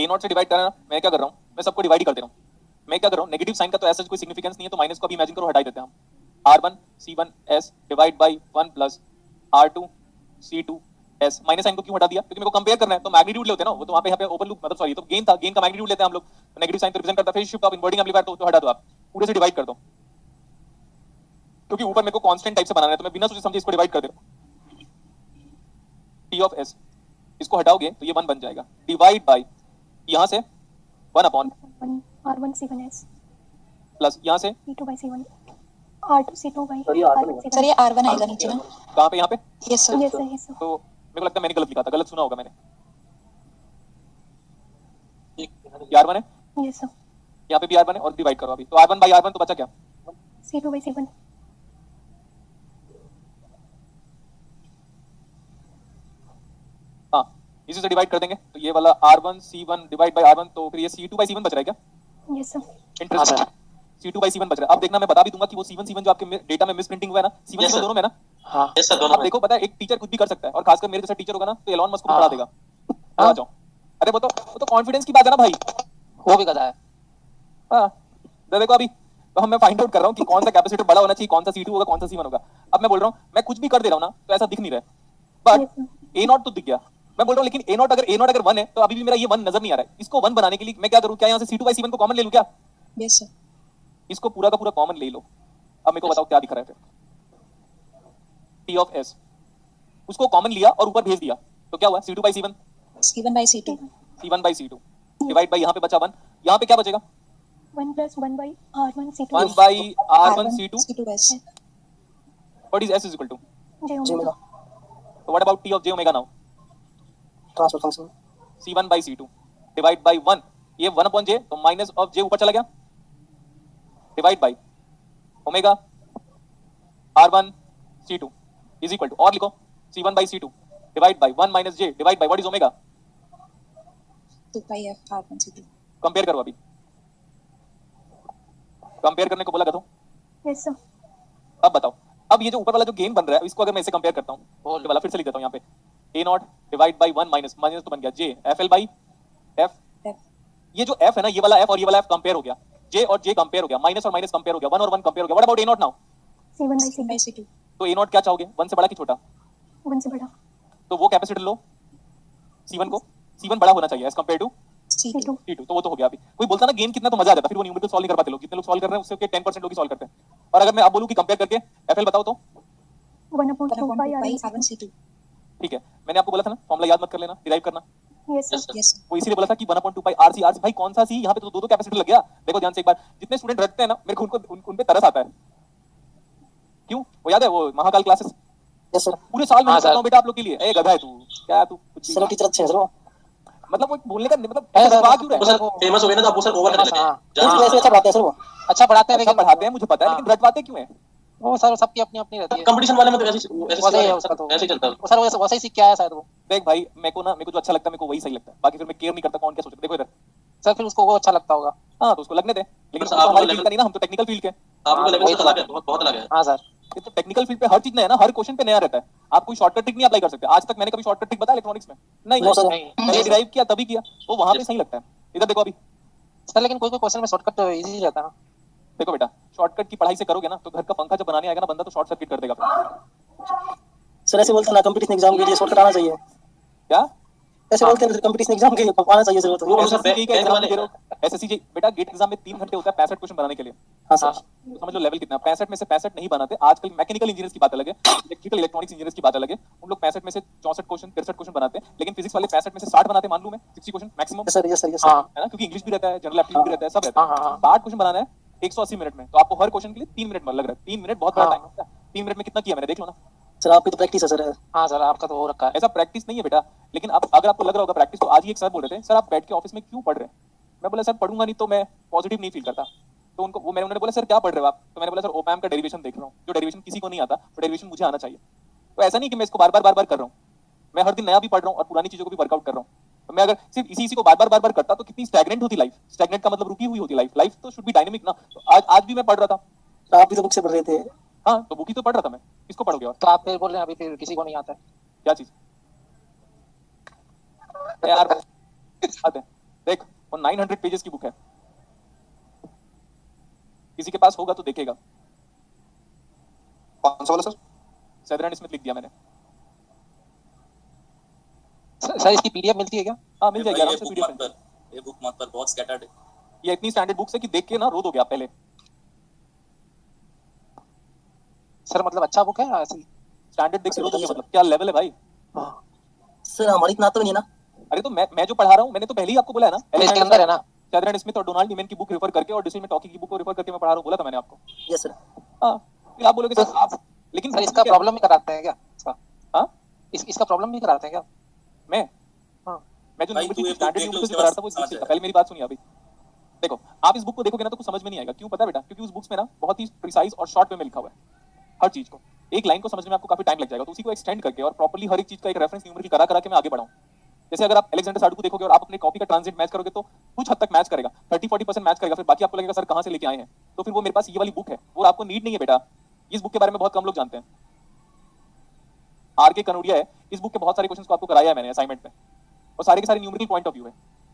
ए not से divide करना, मैं क्या कर रहा हूँ, मैं सबको डिवाइड ही कर दे रहा हूँ। मैं क्या कर रहा हूँ, नेगेटिव साइन का तो ऐसा कोई सिग्निफिकेंस नहीं है, तो माइनस को भी इमेजिन करो, हटा ही देते हैं हम। R1C1S divide by 1 plus R2C2S। Minus sign को क्यों हटा दिया, क्योंकि मेरे को कंपेयर करना है, तो मैग्नीट्यूड लेते हैं ना, वो तो वहाँ पे यहाँ पे ओपन लूप मतलब सॉरी तो गेन था, गेन का मैग्नीट्यूड लेते हैं हम लोग, तो नेगेटिव साइन को रिप्रेजेंट करता है, फिर शिफ्ट ऑफ इनवर्टिंग एम्पलीफायर तो हटा दो, आप पूरे से डिवाइड कर दो, क्योंकि ऊपर मेरे को कांस्टेंट टाइप से बनाना है, तो मैं बिना सोचे समझे इसको डिवाइड कर दे रहा हूं। T ऑफ S, इसको हटाओगे तो ये 1 बन जाएगा, डिवाइड बाय यहां से 1 अपॉन R1C1S प्लस यहां से C2/C1 R2C2/R1 सर ये R1 आएगा नीचे ना? कहां पे, यहां पे? Yes sir. Yes sir, yes sir. तो मेरे को लगता है मैंने गलत लिखा था, गलत सुना होगा मैंने। ये R1 है, यस सर। यहाँ पे भी R1 है, और डिवाइड करो अभी, तो R1 बाई R1 तो बचा क्या? C2/C1 हाँ, इसी से डिवाइड कर देंगे, तो ये वाला R1C1 डिवाइड बाई R1, तो फिर ये C2/C1 बच रहा है क्या? Yes sir. इंटरेस्टिंग, C2/C1 बच रहा है। अब देखना मैं बता भी दूंगा कि वो C1 जो आपके डेटा में मिसप्रिंटिंग हुआ है ना, C1 दोनों में ना। हाँ यस सर, दोनों अब देखो, पता है एक टीचर कुछ भी कर सकता है, और खासकर मेरे जैसा टीचर होगा ना तो एलॉन मस्क को पढ़ा देगा। आ जाओ, अरे वो तो कॉन्फिडेंस की बात है ना भाई, वो भी गधा है। हाँ, तो देखो अभी तो मैं फाइंड आउट कर रहा हूँ कि कौन सा कैपेसिटर बड़ा होना चाहिए, कौन सा C2 होगा, कौन सा C1 होगा। अब मैं बोल रहा हूँ, मैं कुछ भी कर दे रहा हूँ ना तो ऐसा दिख नहीं रहा है, बट A0 तो दिख गया। मैं बोल रहा हूँ लेकिन A0 अगर 1 है तो अभी भी मेरा ये 1 नजर नहीं आ रहा है। इसको 1 बनाने के लिए मैं क्या करूँ, क्या यहाँ से C2/C1 को कॉमन ले लूँ क्या? Yes sir. इसको पूरा का पूरा कॉमन ले लो। अब मेरे को बताओ क्या दिख रहा है फिर? T ऑफ S, उसको कॉमन लिया और ऊपर भेज दिया, तो क्या हुआ? C2/C1 C1/C2 C1/C2 divide by यहाँ पे बचा 1, यहाँ पे क्या बचेगा? 1 + 1 by R1C2 1 by R1C2। C2S। What is S is equal to? J omega. So what about T of J omega now? Transfer function C1/C2 divide by 1, ये 1 upon J, तो minus of J ऊपर चला गया, divide by omega R1C2 is equal to, और लिखो C1/C2 divide by 1 minus J divide by what is omega? 2πf R1C2। Compare करो अभी, compare करने को बोला था। Yes sir. अब बताओ, अब ये जो ऊपर वाला जो गेन बन रहा है इसको अगर मैं इसे कंपेयर करता हूँ, वो वाला फिर से लिख देता हूँ यहाँ पे, A0 divide by 1 minus minus तो बन गया J FL बाई F। ये जो F है ना, ये वाला F और ये वाला F कंपेयर हो गया, J और J कंपेयर हो गया, माइनस और माइनस कंपेयर हो गया, 1 और 1 कंपेयर हो गया। What about A0 now? C1/C2 तो A0 क्या चाहोगे, 1 से बड़ा कि छोटा? 1 से बड़ा। तो वो कैपेसिटर लो C1 को, C1 बड़ा होना चाहिए as compare to C2 T2, तो वो तो हो गया। अभी कोई बोलता ना गेन कितना, तो मजा आ जाता, फिर वो न्यूमेरिकल सॉल्व नहीं कर पाते लोग, जितने लोग सॉल्व कर रहे हैं उससे 10% लोग ही सॉल्व करते हैं। और अगर मैं अब बोलूं कि कंपेयर करके FL बताओ तो 1/2 R1C2। ठीक है, मैंने आपको बोला था ना फॉर्मूला याद मत कर लेना, डिराइव करना। Yes sir. यस। वो इसीलिए बोला था कि 1/2 पाई RC भाई कौन सा सी, यहाँ पे तो दो कैपेसिटर लग गया। देखो ध्यान से एक बार, जितने स्टूडेंट रखते हैं ना मेरे को उन पे तरस आता है। क्यों? वो याद है वो महाकाल क्लासेस? Yes sir. पूरे साल में करता हूं बेटा आप लोग के लिए। ए गधा है तू, क्या तू कुछ सर टीचर अच्छे हैं सर, वो मतलब वो बोलने का मतलब जज्बा क्यों रहा है? सर फेमस हो गए ना तो आपको सर ओवर करने लगे। हाँ। वैसे अच्छा पढ़ाते हैं सर वो, अच्छा पढ़ाते हैं अच्छा लेकिन पढ़ाते हैं मुझे पता है, लेकिन रटवाते क्यों है? वो सर सबकी अपनी अपनी रहती है। कंपटीशन वाले में तो ऐसे वैसे ही है उसका तो। ऐसे ही चलता है। वो सर वैसे ही सीख के आया शायद वो। देख भाई मेरे को जो अच्छा लगता है मेरे को वही सही लगता है, बाकी फिर मैं केयर नहीं करता कौन क्या सोचता। देखो इधर, सर फिर उसको वो अच्छा लगता होगा। हाँ तो उसको लगने दे, लेकिन सर, आप आप हमारे लोग फील्ड का नहीं ना, हम तो टेक्निकल फील्ड के। आप लोग लेवल वही से तो अलग है, बहुत अलग है। हाँ सर। ये तो टेक्निकल फील्ड पे हर चीज नया है ना, हर क्वेश्चन पे नया रहता है। आप कोई शॉर्टकट ट्रिक नहीं अप्लाई कर सकते। आज तक मैंने कभी शॉर्टकट ट्रिक बताया इलेक्ट्रॉनिक्स में? नहीं नो सर। नहीं पहले डिराइव किया तभी किया, वो वहां पे सही लगता है। इधर देखो अभी, सर लेकिन कोई क्वेश्चन में शॉर्टकट तो इजी रहता है ना। देखो बेटा शॉर्टकट की पढ़ाई से करोगे ना तो घर का पंखा जब बनाने आएगा ना बंदा, तो शॉर्ट सर्किट कर देगा फिर। सर ऐसे बोलते हैं ना कंपटीशन एग्जाम के लिए शॉर्टकट आना चाहिए, क्या ऐसे बोलते हैं कंपटीशन एग्जाम के लिए आना चाहिए सर। वो तो एसएससी का एग्जाम दे रहे हो, एसएससी बेटा गेट एग्जाम में 3 घंटे होता है 65 क्वेश्चन बनाने के लिए। हाँ सर। तो समझ लो लेवल कितना। 65 में से 65 नहीं बनाते आजकल। मैकेनिकल इंजीनियर्स की बात अलग है, इलेक्ट्रिकल इलेक्ट्रॉनिक्स इंजीनियर्स की बात अलग है। उन लोग 65 में से 64 क्वेश्चन 63 क्वेश्चन बनाते हैं, लेकिन फिजिक्स वाले 65 में से 60 बनाते हैं। मान लूं मैं 60 question maximum, yes sir, yes sir, yes हाँ सर। है ना, क्योंकि इंग्लिश भी रहता है, जनरल एप्टीट्यूड भी रहता है, सब रहता है। हाँ, हाँ, 60 क्वेश्चन बनाना है 180 मिनट में, तो आपको हर क्वेश्चन के लिए 3 मिनट लग रहा है। 3 मिनट बहुत बड़ा हाँ। टाइम होता है। 3 मिनट में कितना किया मैंने देख लो ना। सर आपकी तो प्रैक्टिस है सर। हाँ सर आपका तो हो रखा है। ऐसा प्रैक्टिस नहीं है बेटा, लेकिन अब अगर आपको लग रहा होगा प्रैक्टिस, तो आज ही एक सर बोल रहे थे सर आप बैठ के ऑफिस में क्यों पढ़ रहे हैं? मैं बोला सर पढ़ूंगा नहीं तो मैं पॉजिटिव नहीं फील करता। तो उनको वो मैंने उन्होंने बोला सर क्या पढ़ रहे हो आप? तो मैंने बोला सर ओपैम्प का डेरिवेशन देख रहा हूँ, जो डेरिवेशन किसी को नहीं आता, तो डेरिवेशन मुझे आना चाहिए। तो ऐसा नहीं कि मैं इसको बार बार कर रहा हूँ, मैं हर दिन नया भी पढ़ रहा हूँ और पुरानी चीजों को भी वर्कआउट कर रहा हूँ। तो मैं अगर सिर्फ इसी को बार बार करता तो कितनी स्टैग्नेंट होती लाइफ। स्टैग्नेंट का मतलब रुकी हुई होती लाइफ। लाइफ तो शुड बी डायनेमिक ना। तो आज भी मैं पढ़ रहा था। आप भी तो बुक से पढ़ रहे थे। हाँ तो बुक ही तो पढ़ रहा था मैं, किसको पढ़ोगे और? तो आप फिर बोल रहे हैं अभी फिर किसी को नहीं आता है क्या चीज यार? आते हैं देख वो 900 पेजेस की बुक है, किसी के पास होगा तो देखेगा। कौन सा वाला सर? सेदर एंड स्मिथ लिख दिया मैंने। सर इसकी पीडीएफ मिलती है क्या? हाँ मिल जाएगी आराम ये से बुक पीडीएफ मत में। पर, ये बुक मत पर, बहुत स्कैटर्ड है। ये इतनी स्टैंडर्ड बुक्स है कि देख के ना रो दोगे आप पहले। सर मतलब अच्छा बुक है या ऐसे ही? स्टैंडर्ड देख के रो दोगे, मतलब क्या लेवल है भाई। सर हमारी इतना तो नहीं है ना। अरे तो मैं जो पढ़ा रहा हूँ मैंने तो पहले ही आपको बोला है ना, इसके अंदर है ना? सेदर एंड स्मिथ और डोनाल्ड नीमैन की बुक रेफर करके और डिसीजन में टॉकी की बुक को रेफर करके मैं पढ़ा रहा हूँ, बोला था मैंने आपको। Yes sir. हाँ फिर आप बोलोगे सर आप, लेकिन सर इसका प्रॉब्लम भी कराते हैं क्या इसका? हाँ इसका प्रॉब्लम भी कराते हैं क्या? मैं हाँ मैं जो भाई, न्यूमेरिकल तू ये स्टैंडर्ड book देख लो, न्यूमेरिकल उसके पढ़ा बाद था वो इस बुक समझ से था। जाएगा। पहले मेरी बात सुनिए अभी। देखो आप इस बुक को देखोगे ना तो कुछ समझ में नहीं आएगा। क्यों पता है बेटा? क्योंकि उस बुक्स में ना बहुत ही प्रिसाइज और शॉर्ट वे में लिखा हुआ है हर चीज को। एक लाइन को समझने में आपको काफी टाइम लग जाएगा, तो उसी को एक्सटेंड करके और प्रॉपर्ली हर एक चीज का एक रेफरेंस न्यूमेरिकल करा करा के मैं आगे बढ़ाऊं। जैसे अगर आप अलेक्जेंडर साडू को देखोगे और आप अपने कॉपी का ट्रांजिट मैच करोगे तो कुछ हद तक मैच करेगा, 30-40% मैच करेगा, फिर बाकी आपको लगेगा सर कहां से लेके आए हैं। तो फिर वो मेरे पास ये वाली बुक है, वो आपको नीड नहीं है बेटा। इस बुक के बारे में बहुत कम लोग जानते हैं। आर के कनोडिया है, इस बुक के बहुत सारे क्वेश्चंस को आपको कराया है मैंने असाइनमेंट में, और सारे के सारे न्यूमेरिकल पॉइंट ऑफ व्यू है,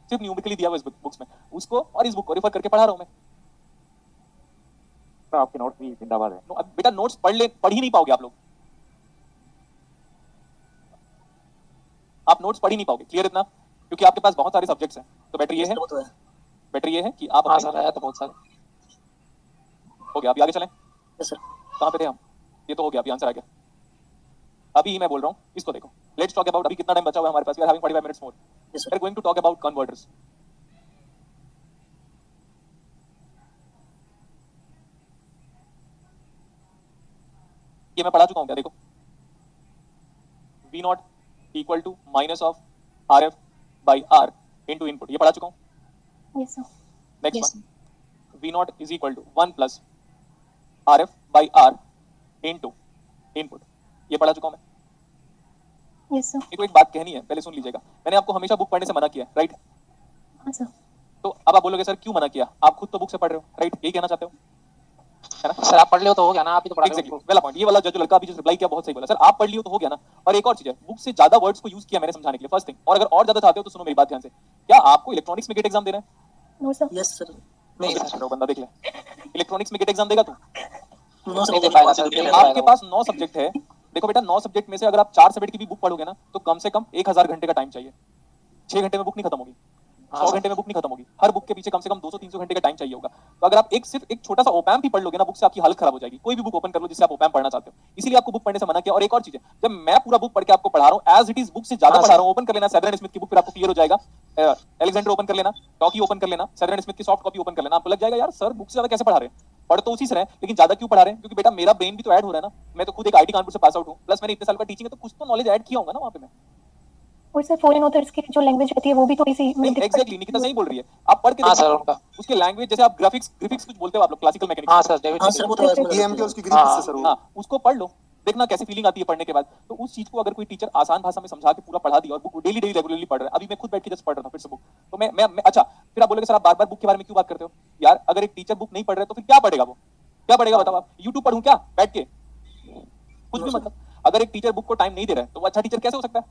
सिर्फ न्यूमेरिकली दिया हुआ इस बुक्स में। उसको और इस बुक को रेफर करके पढ़ा रहा हूं मैं। तो आपके नोट्स भी जिंदाबाद है। अब बेटा नोट्स पढ़ ही नहीं पाओगे आप लोग। आप नोट्स पढ़ ही नहीं पाओगे, क्लियर इतना? क्योंकि आपके पास बहुत सारे सब्जेक्ट्स हैं। तो बेटर ये है, वो तो है। बेटर ये है कि आप हाँ सर आया तो बहुत सारे। हो गया, अभी आगे चलें। Yes sir. कहां पे थे हम? ये तो हो गया, अभी आंसर आ गया। अभी मैं बोल रहा हूं, इसको देखो। लेट्स टॉक अबाउट, अभी कितना टाइम बचा हुआ है हमारे पास? We are having 45 minutes more. Yes we sir. Are going to talk about converters. ये मैं पढ़ा चुका हूं क्या? देखो, V not equal to minus of RF by R into input, ये पढ़ा चुका हूं। Yes sir. Next Yes, one, V not is equal to 1 plus RF by R into input, ये पढ़ा चुका हूं मैं। Yes sir. मेरे को एक बात कहनी है, पहले सुन लीजिएगा। मैंने आपको हमेशा बुक पढ़ने से मना किया, राइट? हाँ सर। तो अब आप बोलोगे सर क्यों मना किया? आप खुद तो बुक से पढ़ रहे हो, राइट? यही कहना चाहते हो, है ना? सर आप पढ़ लियो तो हो गया ना, आप ही तो पढ़ा रहे हो एग्जैक्टली, उनको। Well point. ये वाला जो लड़का अभी जो रिप्लाई किया बहुत सही बोला सर, आप पढ़ लियो तो हो गया ना। और एक और चीज है, बुक से ज्यादा वर्ड्स को यूज किया मैंने समझाने के लिए, फर्स्ट थिंग। और अगर और ज्यादा चाहते हो तो सुनो मेरी बात ध्यान से। क्या आपको इलेक्ट्रॉनिक्स में गेट एग्जाम देना है? No sir. Yes sir. नहीं सर, बंदा देख ले, इलेक्ट्रॉनिक्स में गेट एग्जाम देगा तू? नो नहीं सर। दे पाएगा सर, नहीं दे आपके पाएगा। पास 9 सब्जेक्ट है। देखो बेटा, 9 सब्जेक्ट में से अगर आप 4 सब्जेक्ट की भी बुक पढ़ोगे ना तो कम से कम 1000 घंटे का टाइम चाहिए। 6 घंटे में बुक नहीं खत्म होगी, 100 घंटे में बुक नहीं खत्म होगी। हर बुक के पीछे कम से कम 200-300 घंटे का टाइम चाहिए होगा। तो अगर आप सिर्फ एक छोटा सा ओपैम भी पढ़ लोगे ना बुक से, आपकी हालत खराब हो जाएगी। कोई भी बुक ओपन कर लो जिससे आप ओपैम पढ़ना चाहते हो, इसीलिए आपको बुक पढ़ने से मना किया। और एक और चीज है, जब मैं पूरा बुक पढ़ के आपको पढ़ा रहा हूँ एज इट इज, बुक से ज्यादा पढ़ा रहा हूँ, ओपन कर लेना सेदर एंड स्मिथ की बुक, फिर आपको क्लियर हो जाएगा। अलेक्जेंडर ओपन कर लेना, टॉकी ओपन कर लेना, सेदर एंड स्मिथ की सॉफ्ट कॉपी ओपन कर लेना, आपको लग जाएगा यार सर बुक से ज्यादा कैसे पढ़ा रहे हैं। पढ़ तो उसी से रहे, लेकिन ज्यादा क्यों पढ़ा रहे हैं? क्योंकि बेटा मेरा ब्रेन भी तो ऐड हो रहा है ना। मैं तो खुद एक आईटी कानपुर से पास आउट हूँ, प्लस मैंने इतने साल का टीचिंग है, तो कुछ तो नॉलेज ऐड किया होगा ना वहाँ पे मैं। और सर फॉरेन ऑथर्स की जो लैंग्वेज रहती है वो भी थोड़ी सी एग्जैक्टली, निकिता सही बोल रही है। आप पढ़ के हाँ देखो सर उनका। उसके लैंग्वेज, जैसे आप ग्राफिक्स कुछ बोलते हो आप लोग, क्लासिकल मैकेनिक्स। हाँ सर डेविड हाँ सर वो तो है। EM के उसकी हाँ, ग्रीक से सर वो। हाँ, उसको पढ़ लो, देखना कैसी फीलिंग आती है पढ़ने के बाद। तो उस चीज को अगर कोई टीचर आसान भाषा में समझा के पूरा पढ़ा दिया और बुक डेली रेगुलरली पढ़ रहा है, अभी मैं खुद बैठ के जस्ट पढ़ रहा था फिर से बुक, तो मैं अच्छा, फिर आप बोलोगे सर आप बार बार बुक के बारे में क्यों बात करते हो? यार अगर एक टीचर बुक नहीं पढ़ रहा है तो फिर क्या पढ़ेगा वो? क्या पढ़ेगा बताओ आप? यूट्यूब पढ़ूं क्या बैठ के? कुछ भी मतलब। अगर एक टीचर बुक को टाइम नहीं दे रहा है तो वो अच्छा टीचर कैसे हो सकता है?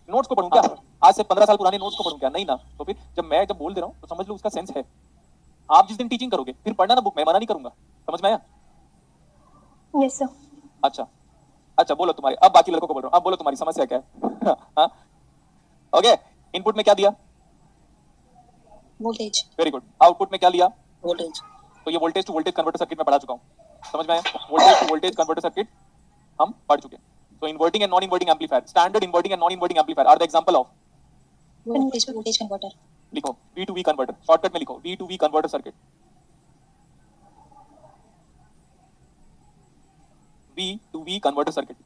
नोट्स को पढ़ूं क्या? आज से 15 साल पुराने नोट्स को पढ़ूं क्या? नहीं ना। तो फिर जब बोल दे रहा हूं तो समझ लो उसका सेंस है। आप जिस दिन टीचिंग करोगे फिर पढ़ना ना बुक, मैं मना नहीं करूंगा। समझ में आया? Yes sir. अच्छा बोलो तुम्हारी, अब बाकी लड़कों को बोल रहा हूं, अब बोलो तुम्हारी समस्या क्या है? हाँ ओके, इनपुट में क्या दिया? वोल्टेज। Very good. आउटपुट में क्या लिया? वोल्टेज। तो ये voltage to voltage converter circuit में पढ़ा चुका हूं। समझ में आया? Voltage to voltage converter circuit हम पढ़ चुके हैं। So inverting and non-inverting amplifier, standard inverting and non-inverting amplifier are the example of, voltage to voltage converter. लिखो V to V converter, shortcut में लिखो V to V converter circuit, V to V converter circuit।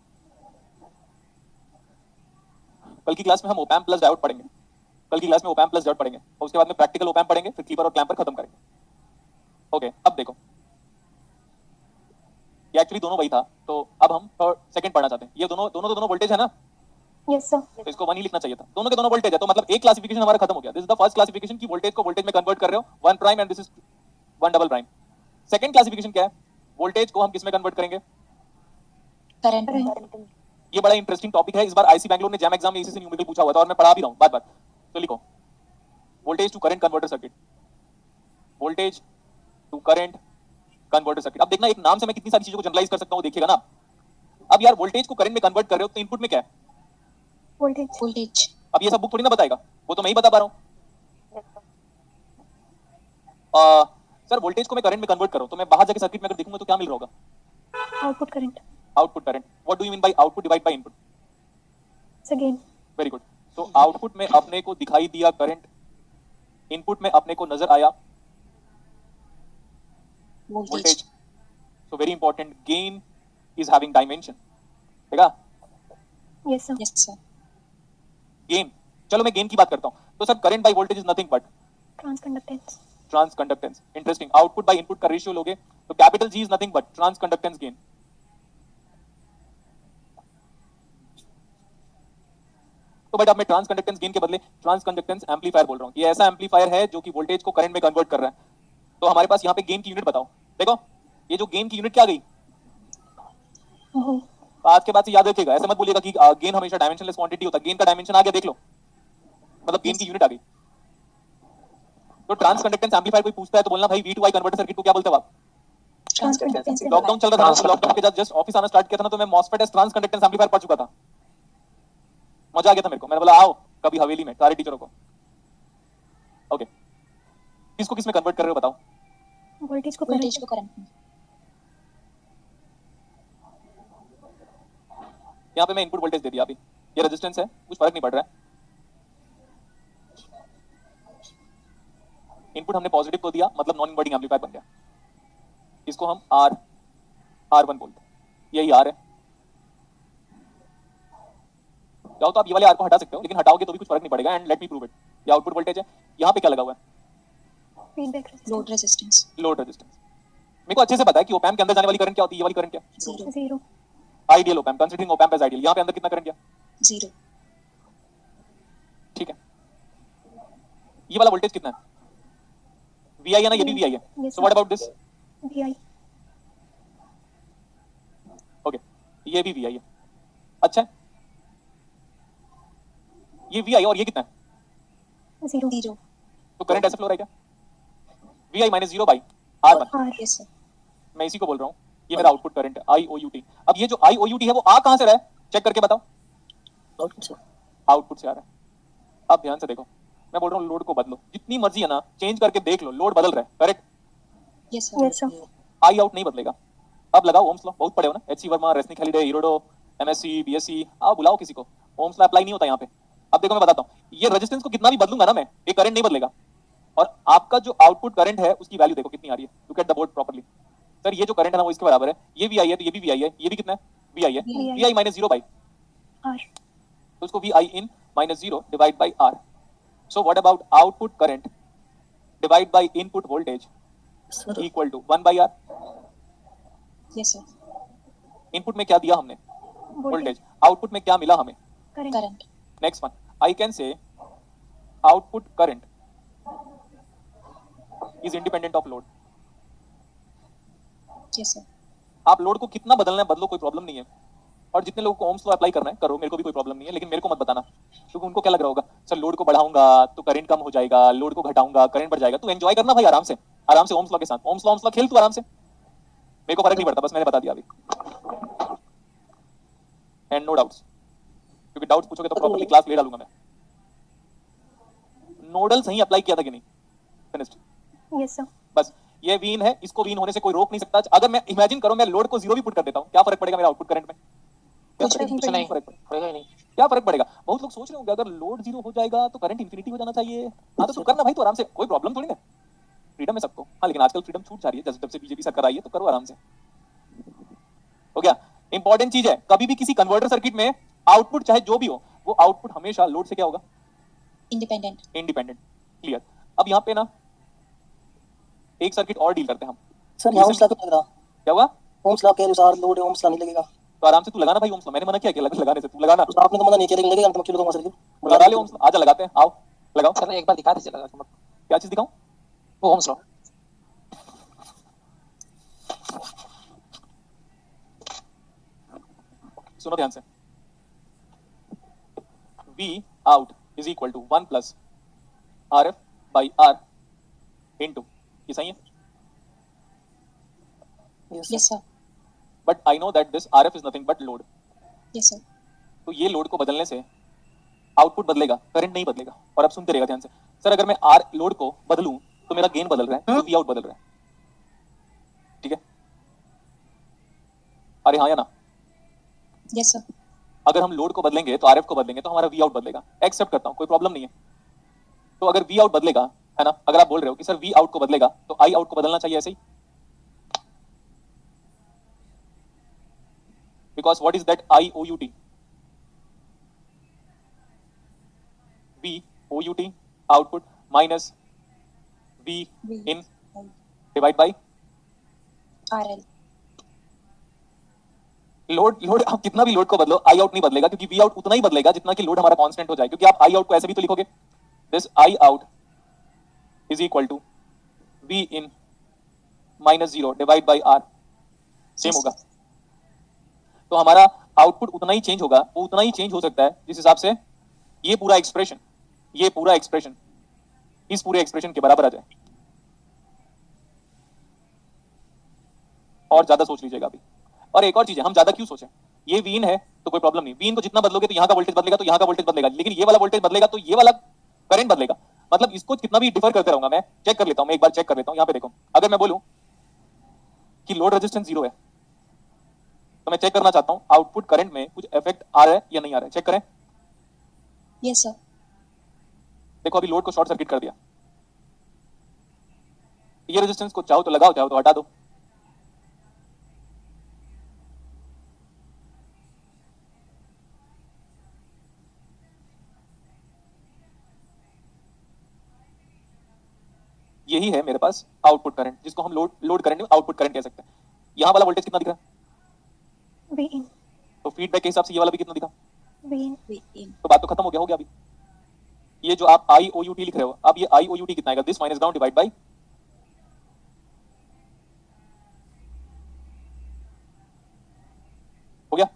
कल की class में हम op-amp plus diode पढ़ेंगे, कल की क्लास में ओपैम्प प्लस डायोड पढ़ेंगे, और उसके बाद में प्रैक्टिकल ओपैम्प पढ़ेंगे, फिर क्लीपर और क्लैंपर खत्म करेंगे। ओके, अब देखो ये एक्चुअली दोनों वही था, तो अब हम सेकंड पढ़ना चाहते हैं। ये दोनों वोल्टेज है ना, यस सर। तो इसको 1 ही लिखना चाहिए था। दोनों के दोनों वोल्टेज है, तो मतलब एक क्लासिफिकेशन हमारा खत्म हो गया। This is the first classification की वोल्टेज को वोल्टेज में कन्वर्ट कर रहे हो 1 prime and this is 1 double prime. Second classification क्या है? वोल्टेज को हम किस में कन्वर्ट करेंगे? करंट में। ये बड़ा इंटरेस्टिंग टॉपिक है। इस बार आईसी बैंगलोर ने जैम एग्जाम में इसी से न्यूमेरिकल पूछा हुआ था और मैं पढ़ा भी रहा हूं बात। तो लिखो voltage to current converter circuit, voltage to current converter circuit. अब देखना एक नाम से मैं कितनी सारी चीजों को जनरलाइज कर सकता हूँ, देखिएगा ना। अब यार वोल्टेज को करंट में कन्वर्ट कर रहे हो तो इनपुट में क्या है? वोल्टेज। वोल्टेज। अब ये सब बुक थोड़ी ना बताएगा, वो तो मैं ही बता पा रहा हूँ। सर वोल्टेज को मैं करंट में कन्वर्ट करूँ तो मैं बाहर जाके सर्किट में अगर देखूंगा तो क्या मिल रहा होगा? Output current. Output current. What do you mean by output divide by input? Again very good. तो आउटपुट में अपने को दिखाई दिया करंट, इनपुट में अपने को नजर आया voltage. Voltage. So very important, gain is having dimension, ठीक है? Yes sir. Yes sir. Gain, चलो मैं गेन की बात करता हूं। तो sir current by voltage is nothing but transconductance. Transconductance. Interesting, output by input का रेशियो लोगे तो capital G is nothing but transconductance gain. तो बट अब मैं ट्रांसकंडक्टेंस गेन के बदले ट्रांसकंडक्टेंस एम्पलीफायर बोल रहा हूं। ये ऐसा एम्पलीफायर है जो कि वोल्टेज को करंट में कन्वर्ट कर रहा है। तो हमारे पास यहाँ पे गेन की यूनिट बताओ। देखो ये जो गेन की यूनिट क्या गई, ओहो। आज के बाद से याद रखिएगा, ऐसे मत बोलिएगा कि गेन हमेशा डायमेंशनलेस क्वांटिटी होता है। गेन का डायमेंशन आ गया, देख लो, मतलब गेन की यूनिट आ गई। तो ट्रांसकंडक्टेंस एम्पलीफायर कोई पूछता है तो बोलना भाई V2I कन्वर्टर सर्किट को क्या बोलते हो आप? ट्रांसकंडक्टेंस। लॉकडाउन चल रहा था ना, लॉकडाउन के जस्ट ऑफिस आना स्टार्ट किया था ना, तो मैं मॉसफेट एस ट्रांसकंडक्टेंस एम्पलीफायर पढ़ चुका था। मजा आ गया था मेरे को, मैंने बोला आओ कभी हवेली में सारे टीचरों को। ओके, किसको किस में कन्वर्ट कर रहे हो बताओ? वोल्टेज को वोल्टेज करंट। को करंट में। यहाँ पे मैं इनपुट वोल्टेज दे दिया अभी, ये रेजिस्टेंस है, कुछ फर्क नहीं पड़ रहा है। इनपुट हमने पॉजिटिव को दिया, मतलब नॉन इनवर्टिंग एम्पलीफायर बन गया। इसको हम R1 बोलते हैं, यही R है। चाहो तो आप ये वाले R को हटा सकते हो, लेकिन हटाओगे तो भी कुछ फर्क नहीं पड़ेगा। And let me prove it. ये आउटपुट वोल्टेज है, यहाँ पे क्या लगा हुआ है? Feedback load resistance. Load resistance. मेरे को अच्छे से पता है कि ओपैम्प के अंदर जाने वाली करंट क्या होती है। ये वाली करंट क्या? Zero. Zero. Ideal opamp, considering opamp as ideal. यहाँ पे अंदर कितना करंट गया? जीरो। ठीक है, ये वाला वोल्टेज कितना है? VI है ना, ये भी VI है। Yes, so what about this? VI। Okay, ये भी VI है। अच्छा, ये VI और ये कितना है? जीरो। जीरो। तो करंट ऐसे फ्लो रहा है क्या? VI minus 0 by R1। R. Yes sir. मैं इसी को बोल रहा हूँ, ये मेरा आउटपुट करंट है IOUT। अब ये जो IOUT है वो आ कहां से रहा है, चेक करके बताओ। आउटपुट से। आउटपुट से आ रहा है। अब ध्यान से देखो, मैं बोल रहा हूँ लोड को बदलो, जितनी मर्जी है ना, चेंज करके देख लो, लोड बदल रहा है, correct? Yes sir. Yes sir. I out नहीं बदलेगा। अब लगाओ ओम्स लॉ, बहुत पढ़े हो ना, HC Verma, Resnick holiday, इरोडो, MSc, BSc, आओ बुलाओ किसी को। ओम्स लॉ अप्लाई नहीं होता यहाँ पे। अब देखो मैं बताता हूँ, ये रेजिस्टेंस को कितना भी बदलूंगा ना मैं, ये करंट नहीं बदलेगा। और आपका जो आउटपुट करंट है उसकी वैल्यू देखो कितनी आ रही है। Look at the board properly. Sir ये जो करंट है ना वो इसके बराबर है, ये VI है तो ये भी VI है, ये भी कितना है? VI है। VI। VI minus 0 by, R. तो उसको VI in minus 0 divide by R। So what about output current divide by input voltage sir equal to 1 by R। Yes sir. Input में क्या दिया हमने? वोल्टेज। वोल्टेज। आउटपुट में क्या मिला हमें? Current. Current. Next one, I can say output current is independent of load. Yes sir. आप load को कितना बदलना है बदलो, कोई प्रॉब्लम नहीं है। और जितने लोगों को ओम्स लॉ अप्लाई करना है करो, मेरे को भी कोई प्रॉब्लम नहीं है, लेकिन मेरे को मत बताना, क्योंकि उनको क्या लग रहा होगा, सर लोड को बढ़ाऊंगा तो करंट कम हो जाएगा, लोड को घटाऊंगा करंट बढ़ जाएगा। तू एंजॉय करना भाई, आराम से ओम्स लॉ के साथ, ओम्स लॉ खेल तू आराम से, मेरे को फर्क नहीं पड़ता, बस मैंने बता दिया अभी। एंड नो डाउट्स, क्योंकि डाउट्स पूछोगे तो प्रॉपर्ली क्लास ले डालूंगा मैं। नोडल सही अप्लाई किया था कि नहीं? फिनिश्ड। Yes sir. बस ये वीन है, इसको वीन होने से कोई रोक नहीं सकता। अगर मैं इमेजिन करो मैं लोड को 0 भी पुट कर देता हूं, क्या फर्क पड़ेगा मेरा आउटपुट करंट में? कुछ भी नहीं। कुछ नहीं फर्क पड़ेगा ही नहीं। क्या फर्क पड़ेगा? बहुत लोग सोच रहे होंगे अगर लोड 0 हो जाएगा तो करंट इंफिनिटी हो जाना चाहिए। हाँ तो करना भाई, तो आराम से, कोई प्रॉब्लम थोड़ी ना, फ्रीडम है सबको। हाँ लेकिन आजकल फ्रीडम छूट जा रही है, जब से बीजेपी सरकार आई है, तो करो आराम से। हो गया? इंपॉर्टेंट चीज है, कभी भी किसी कन्वर्टर सर्किट में आउटपुट चाहे जो भी हो, वो आउटपुट हमेशा लोड से क्या होगा? इंडिपेंडेंट। इंडिपेंडेंट। क्लियर? अब यहाँ पे ना एक सर्किट और डील करते हैं हम। सर यहाँ ओम्स लॉ क्यों लग रहा? क्या हुआ? ओम्स लॉ कह रहे हो सर, लोड है ओम्स लॉ नहीं लगेगा। तो आराम से तू लगाना भाई ओम्स लॉ, मैंने मना किया कि लगाने से, तू लगाना। तो आपने तो मना नहीं किया, लेकिन लगेगा तो मैं क्यों लगाऊंगा सर? क्यों लगा ले ओम्स लॉ, आजा लगाते हैं, आओ लगाओ। चलो एक बार दिखा दीजिए लगा के। क्या चीज दिखाऊं? वो ओम्स लॉ। सुनो ध्यान से। V out is equal to 1 plus RF by R into, ये सही है? Yes, Yes, sir. But I know that this RF is nothing but load. Yes, sir. तो ये लोड को बदलने से आउटपुट बदलेगा, करंट नहीं बदलेगा। और अब सुनते रहेगा ध्यान से। सर अगर मैं आर लोड को बदलूं तो मेरा गेन बदल रहा है, तो वी आउट बदल रहा है। ठीक है? अरे हाँ या ना? Yes, sir. अगर हम लोड को बदलेंगे तो आरएफ को बदलेंगे तो हमारा वी आउट बदलेगा। एक्सेप्ट करता हूं, कोई प्रॉब्लम नहीं है। तो अगर वी आउट बदलेगा, है ना, अगर आप बोल रहे हो कि सर वी आउट को बदलेगा तो आई आउट को बदलना चाहिए ऐसे ही। Because what is that I O U T? V O U T output minus V V in divide by RL. Load आप कितना भी लोड को बदलो आई आउट नहीं बदलेगा, क्योंकि वी आउट उतना ही बदलेगा जितना कि लोड हमारा कांस्टेंट हो जाए। क्योंकि आप आई आउट को ऐसे भी तो लिखोगे, this I out is equal to V in minus 0 divide by R, same होगा। तो हमारा आउटपुट उतना ही चेंज होगा, वो उतना ही चेंज हो सकता है जिस हिसाब से ये पूरा एक्सप्रेशन इस पूरे एक्सप्रेशन के बराबर आ जाए। और ज्यादा सोच लीजिएगा अभी। और एक और चीज है, हम ज्यादा क्यों सोचें? ये वीन है तो कोई प्रॉब्लम नहीं, वीन को जितना बदलोगे तो यहाँ का वोल्टेज बदलेगा, तो यहाँ का वोल्टेज बदलेगा, लेकिन ये वाला वोल्टेज बदलेगा तो ये वाला करंट बदलेगा। मतलब इसको कितना भी डिफर करते रहूंगा। मैं चेक कर लेता हूं, मैं एक बार चेक कर लेता हूं। यहाँ पे देखो, अगर मैं बोलूं कि लोड रेजिस्टेंस 0 है तो मैं चेक करना चाहता हूं आउटपुट करंट में कुछ इफेक्ट आ रहा है या नहीं आ रहा है। चेक करें। Yes, sir. देखो अभी लोड को शॉर्ट सर्किट कर दिया, ये रेजिस्टेंस को चाहो तो लगाओ, चाहो तो हटा दो। यही है मेरे पास आउटपुट करंट, जिसको हम लोड करंट में आउटपुट करंट कह सकते हैं। यहाँ वाला वोल्टेज कितना दिख रहा है? वी इन, तो फीडबैक के हिसाब से ये वाला भी कितना दिखा? V in, V in. तो बात तो खत्म हो गया अभी। ये जो आप आई ओ यू टी लिख रहे हो, अब ये आई ओ यू टी कितना आएगा? This minus ground divide by, हो गया।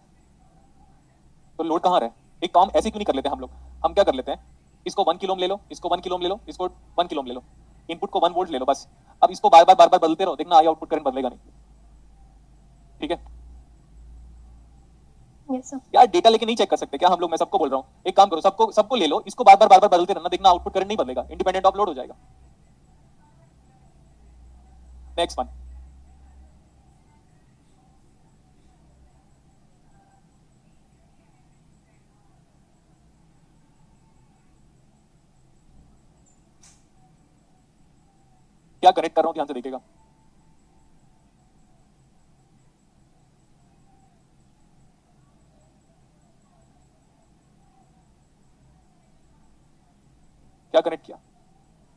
तो लोड कहाँ रहे? एक काम ऐसे क्यों नहीं कर लेते हम लोग? हम क्या कर लेते हैं, इसको 1 किलो ले लो, इसको 1 किलो ले लो, इसको 1 किलो ले लो, इनपुट को 1 वोल्ट ले लो बस। अब इसको बार बार बदलते रहो, देखना आई आउटपुट करंट बदलेगा नहीं। ठीक है यस सर, यार, डेटा लेके नहीं चेक कर सकते क्या हम लोग? मैं सबको बोल रहा हूँ, एक काम करो, सबको ले लो, इसको बार बार बदलते रहना, देखना आउटपुट करंट नहीं बदलेगा, इंडिपेंडेंट ऑफ लोड हो जाएगा। नेक्स्ट वन, क्या कनेक्ट कर रहा हूं, ध्यान से देखिएगा। क्या कनेक्ट किया?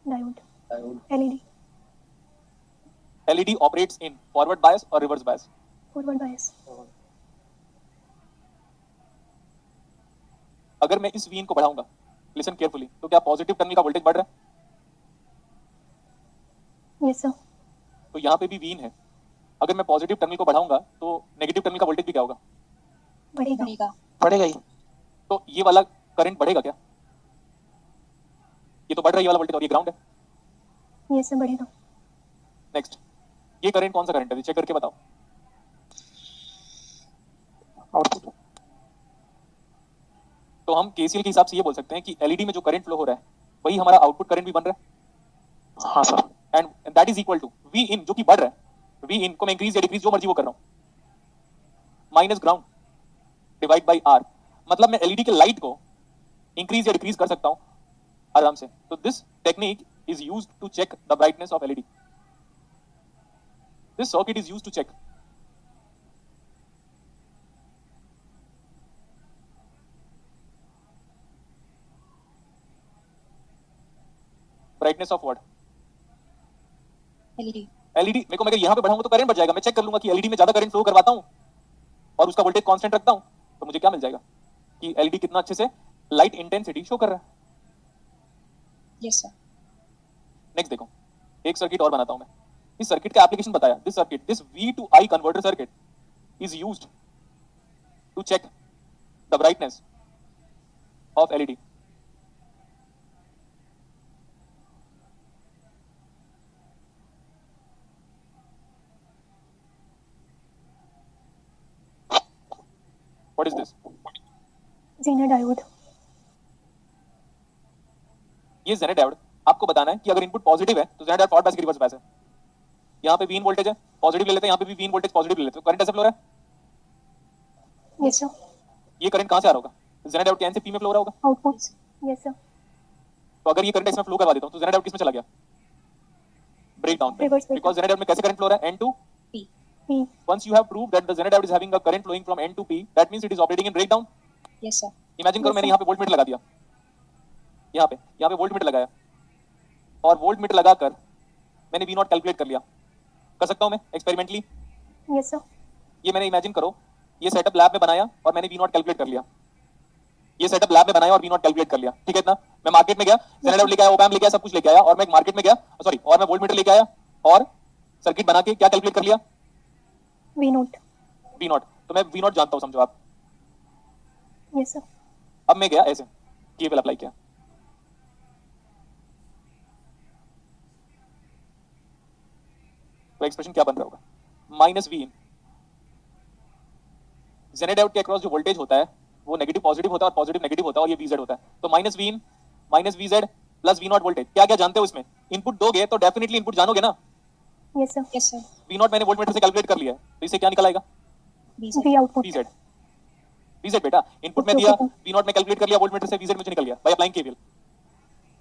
Diode, LED, LED operates in forward bias और रिवर्स बायस। फॉरवर्ड बायस, अगर मैं इस वीन को बढ़ाऊंगा, लिसन केयरफुली, तो क्या पॉजिटिव टर्मिनल का वोल्टेज बढ़ रहा है? यस सर, तो यहाँ पे भी वीन है। अगर मैं पॉजिटिव टर्मिनल को बढ़ाऊंगा तो नेगेटिव टर्मिनल का वोल्टेज भी क्या होगा? बढ़ेगा, बढ़ेगा. बढ़ेगा ही। तो ये वाला करंट बढ़ेगा क्या? ये तो बढ़ रहा है ये वाला वोल्टेज, और ये ग्राउंड है। यस सर, बढ़ेगा, नेक्स्ट, ये करंट कौन सा करंट है? चेक करके बताओ। आउटपुट। तो हम केसीएल के हिसाब से ये बोल सकते हैं कि एलईडी में जो करंट फ्लो हो रहा है वही हमारा आउटपुट करंट भी बन रहा है। हाँ सर। And that is equal to V in, जो कि बढ़ रहा है। वी इन को मैं इंक्रीज या डिक्रीज जो मर्जी वो कर रहा हूं, minus ground divide by R. मतलब मैं एलईडी के लाइट को इंक्रीज या डिक्रीज कर सकता हूं आराम से। तो this technique is used to check the brightness of LED. This circuit is used to check brightness of what? LED. LED. मेरे को मैं यहाँ पे बढ़ाऊंगा तो करंट बढ़ जाएगा। मैं चेक कर लूंगा कि एलईडी में ज्यादा करंट फ्लो करवाता हूं और उसका वोल्टेज कांस्टेंट रखता हूं, तो मुझे क्या मिल जाएगा कि एलईडी कितना अच्छे से लाइट इंटेंसिटी शो कर रहा है। Yes, sir. नेक्स्ट देखो, एक सर्किट और बनाता हूं मैं। इस सर्किट का एप्लीकेशन बताया। This circuit, this V to I converter circuit is used to check the brightness of LED. What is this? Zener diode. ये जेनेट डायोड आपको बताना है कि अगर इनपुट पॉजिटिव है तो जेनेट डायोड फॉरवर्ड बायस की रिवर्स बायस है। यहाँ पे वीन वोल्टेज है, पॉजिटिव ले लेते हैं, यहाँ पे भी वीन वोल्टेज पॉजिटिव ले लेते हैं, करंट ऐसे फ्लो हो रहा है। Yes, sir. ये करंट कहाँ से आ रहा होगा? जेनेट डायोड के एन से पी में फ्लो हो रहा होगा। Output. Yes, sir. तो अगर ये करंट इसमें फ्लो करवा देता हूँ तो जेनेट डायोड किसमें चला गया? ब्रेक डाउन पे, Reverse breakdown. Because Janet diode में कैसे करंट फ्लो हो रहा है? N to P. P. once you have proved that the Zener diode is having a current flowing from N to P, that means it is operating in breakdown. Yes, sir. Imagine करो Yes, मैंने sir. यहाँ पे volt meter लगा दिया, यहाँ पे volt meter लगाया और वोल्ट मीटर लगाकर मैंने V0 कैलकुलेट कर लिया। कर सकता हूँ मैं एक्सपेरिमेंटली? Yes, sir. ये मैंने इमेजिन करो ये सेटअप लैब में बनाया और मैंने V0 कैलकुलेट कर लिया। ये सेटअप लैब में बनाया और V0 कैलकुलेट कर लिया, ठीक है इतना? मैं मार्केट में गया, जेनर डायोड लेके आया, ओपैम्प लेके आया, सब कुछ लेके आया और मैं मार्केट में गया, सॉरी, और मैं वोल्ट मीटर लेके आया और सर्किट बना के क्या कैलकुलेट कर लिया? V note. V0। तो मैं V0 जानता हूँ, समझो आप। Yes, sir. अब मैं गया ऐसे केवल अप्लाई किया, तो एक्सप्रेशन क्या बन रहा होगा? Minus V in. Zener diode के अक्रॉस जो वोल्टेज होता है वो नेगेटिव पॉजिटिव होता है और पॉजिटिव नेगेटिव होता है और ये वीजेड होता है। तो minus V in minus VZ plus V naught voltage. क्या क्या जानते हो इसमें? इनपुट दोगे तो डेफिनेटली इनपुट जानोगे ना। Yes, sir. Yes, sir. V naught मैंने वोल्टमीटर से कैलकुलेट कर लिया है, तो इससे क्या निकल आएगा? VZ. V output. VZ. VZ बेटा इनपुट में Okay, दिया, okay. वी नॉट में कैलकुलेट कर लिया, वोल्टमीटर से वीजेड मुझे निकल गया by applying KVL.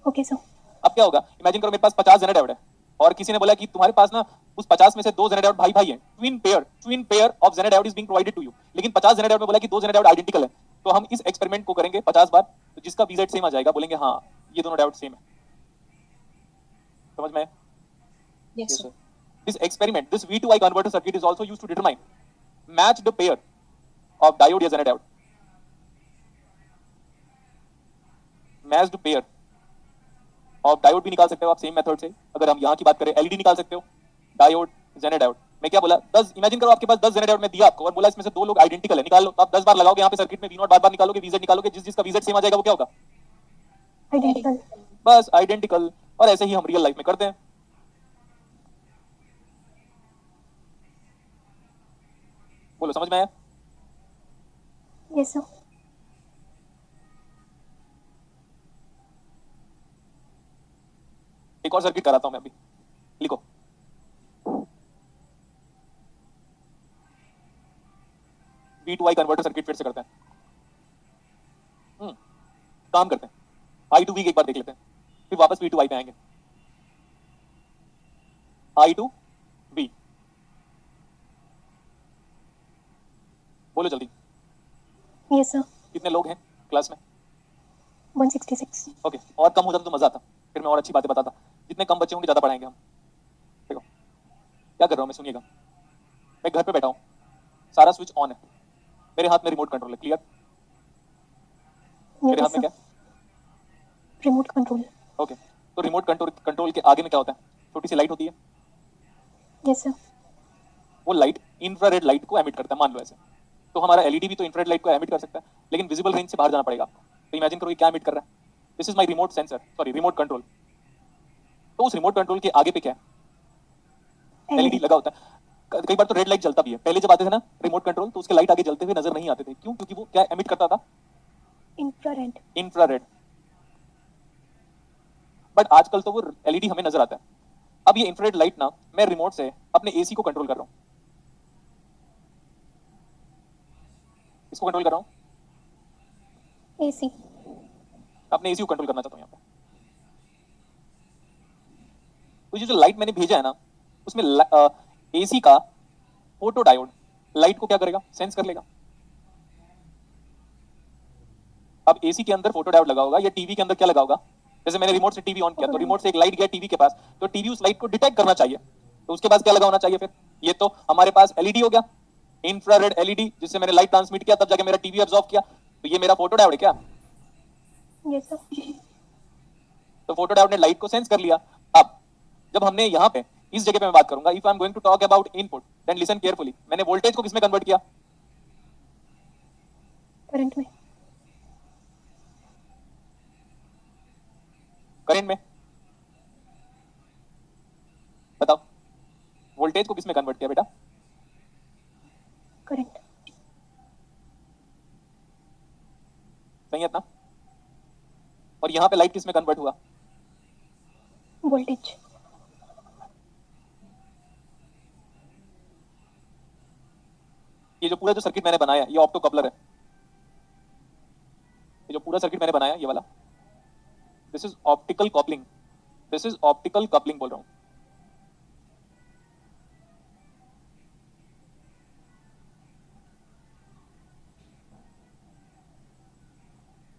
Okay, sir. अब क्या होगा? इमेजिन करो मेरे पास 50 जेनेट डायोड है और किसी ने बोला कि तुम्हारे पास ना उस 50 में से 2 जेनेट डायोड भाई भाई हैं, twin pair of zener diode is being provided to you. लेकिन 50 जेनेट डायोड में बोला कि 2 जेनेट डायोड आइडेंटिकल है, तो हम इस एक्सपेरिमेंट को करेंगे 50 बार, तो जिसका वीजेड सेम आ जाएगा बोलेंगे हाँ ये दोनों डायोड सेम है। समझ में आया? Yes, sir. This experiment, this V2I converter circuit is also used to determine matched pair of diode या Zener diode. Matched pair of diode भी निकाल सकते हो आप सेम मेथड से। अगर हम यहाँ की बात करें LED निकाल सकते हो, डायोड, Zener diode। मैं क्या बोला? 10 इमेजिन करो आपके पास 10 Zener diode में दिया आपको और बोला इसमें से 2 लोग आइडेंटिकल है, निकाल लो। तो आप 10 बार लगाओगे यहाँ पे सर्किट में, V0 बार निकालोगे, VZ निकालोगे, जिसका VZ सेम आ जाएगा वो क्या होगा? Identical. बस आइडेंटिकल। और ऐसे ही हम रियल लाइफ में करते हैं। बोलो समझ में आया? Yes, sir. एक और सर्किट कराता हूं मैं अभी, लिखो। V2I कन्वर्टर सर्किट फिर से करते हैं। काम करते हैं, I to V एक बार देख लेते हैं, फिर वापस V2I पे आएंगे। I to V, बोलो जल्दी। Yes, sir. कितने लोग हैं क्लास में? 166. ओके, और कम होता तो मजा आता, फिर मैं और अच्छी बातें बताता। जितने कम बच्चे होंगे ज्यादा पढ़ाएंगे हम। देखो क्या कर रहा हूं मैं, सुनिएगा। मैं घर पे बैठा हूं, सारा स्विच ऑन है, मेरे हाथ में रिमोट कंट्रोल है, क्लियर? मेरे Yes, हाथ में sir. क्या? Remote control. ओके, तो रिमोट कंट्रोल के आगे में क्या होता है? छोटी सी लाइट होती है। Yes, sir. वो लाइट इंफ्रारेड लाइट को एमिट करता है, मान लो ऐसे। तो हमारा एलईडी भी तो इंफ्रारेड लाइट को एमिट कर सकता है, लेकिन विजिबल रेंज से बाहर जाना पड़ेगा। तो इमेजिन करो ये क्या एमिट कर रहा है? This is my remote sensor, sorry remote control. तो उस रिमोट कंट्रोल के आगे पे क्या है? एलईडी लगा होता है। कई बार तो रेड लाइट जलता भी है। पहले जब आते थे ना रिमोट कंट्रोल, तो उसके लाइट आगे जलते हुए नजर नहीं आते थे। क्यों? क्योंकि वो क्या एमिट करता था? Infrared. इंफ्रारेड। बट आजकल तो वो एलईडी हमें नजर आता है। अब ये इंफ्रारेड लाइट ना, मैं रिमोट से अपने एसी को कंट्रोल कर रहा हूं। इसको कंट्रोल कर रहा हूं, AC. अपने एसी को कंट्रोल करना चाहता हूं यहाँ पे। तो ये जो लाइट मैंने भेजा है ना, उसमें एसी का फोटो डायोड लाइट को क्या करेगा? सेंस कर लेगा। अब एसी के अंदर फोटो डायोड लगा होगा, या टीवी के अंदर क्या लगा होगा? जैसे मैंने रिमोट से टीवी ऑन किया, तो रिमोट से एक लाइट गया टीवी के पास, तो टीवी उस लाइट को डिटेक्ट करना चाहिए। तो उसके पास क्या लगा होना चाहिए फिर? ये तो हमारे पास एलईडी हो गया, इंफ्रारेड एलईडी, जिससे मैंने लाइट ट्रांसमिट किया, तब जाके मेरा टीवी अब्सॉर्ब किया। तो ये मेरा फोटो डायोड है क्या? Yes, sir. तो फोटो डायोड ने लाइट को सेंस कर लिया। अब जब हमने यहाँ पे इस जगह पे मैं बात करूंगा, if I am going to talk about input, then listen carefully. मैंने वोल्टेज को किसमें कन्वर्ट किया? Current में. करंट में। बताओ, वोल्टेज को किसमें कन्वर्ट किया बेटा? Current. सही है इतना? और यहाँ पे लाइट किस में कन्वर्ट हुआ? वोल्टेज। ये जो पूरा जो सर्किट मैंने बनाया ये ऑप्टो कपलर है। ये जो पूरा सर्किट मैंने बनाया ये वाला, this is optical coupling, this is optical coupling बोल रहा हूं।